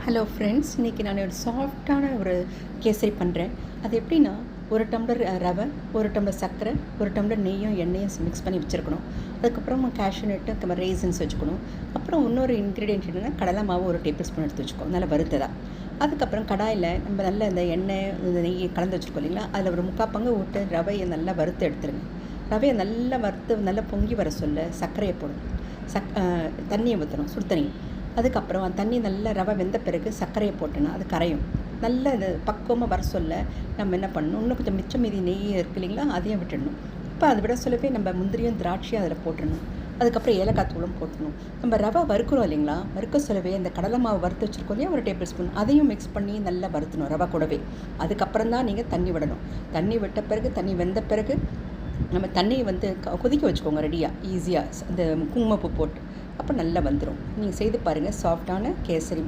Hello friends, இன்றைக்கி நான் ஒரு சாஃப்டான ஒரு கேசரி பண்ணுறேன். அது எப்படின்னா, ஒரு டம்ளர் ரவை, ஒரு டம்ளர் சர்க்கரை, ஒரு டம்ளர் நெய்யும் எண்ணெயும் மிக்ஸ் பண்ணி வச்சுருக்கணும். அதுக்கப்புறமா கேஷ்யூ நட்டு, ரேசன்ஸ் வச்சுக்கணும். அப்புறம் இன்னொரு இன்க்ரீடியன்ட் என்னென்னா, கடலை மாவு ஒரு டேபிள் ஸ்பூன் எடுத்து வச்சுக்கணும், நல்லா வறுத்ததா. அதுக்கப்புறம் கடாயில் நம்ம நல்ல இந்த எண்ணெய் இந்த நெய் கலந்து வச்சுருக்கோம் இல்லைங்களா, அதில் ஒரு 3/4 பங்கு விட்டு ரவையை நல்லா வறுத்து எடுத்துருங்க. ரவையை நல்லா வறுத்து நல்லா பொங்கி வர சொல்ல சர்க்கரையை போடணும். தண்ணியை ஊற்றணும், சுடு தண்ணி. அதுக்கப்புறம் அந்த தண்ணி நல்லா ரவை வெந்த பிறகு சர்க்கரையை போட்டோன்னா அது கரையும். நல்ல இது பக்குவமாக வர சொல்ல நம்ம என்ன பண்ணணும், இன்னும் கொஞ்சம் மிச்சம் மீதி நெய் இருக்குது இல்லைங்களா, அதையும் விட்டுடணும். இப்போ அதை விட சொல்லவே நம்ம முந்திரியும் திராட்சையும் அதில் போட்டுடணும். அதுக்கப்புறம் ஏலக்காய் தூளும் போட்டணும். நம்ம ரவை வறுக்கிறோம் இல்லைங்களா, வறுக்க சொல்லவே அந்த கடலை மாவு வறுத்து வச்சுருக்கோம் இல்லையா, ஒரு டேபிள் ஸ்பூன் அதையும் மிக்ஸ் பண்ணி நல்லா வறுத்தணும் ரவை கூடவே. அதுக்கப்புறம் தான் நீங்கள் தண்ணி விடணும். தண்ணி விட்ட பிறகு, தண்ணி வெந்த பிறகு நம்ம தண்ணியை கொதிக்க வச்சுக்கோங்க ரெடியாக, ஈஸியாக இந்த குங்குமப்பூ போட்டு. அப்போ நல்லா வந்துடும். நீங்கள் செய்து பாருங்கள், சாஃப்டான கேசரி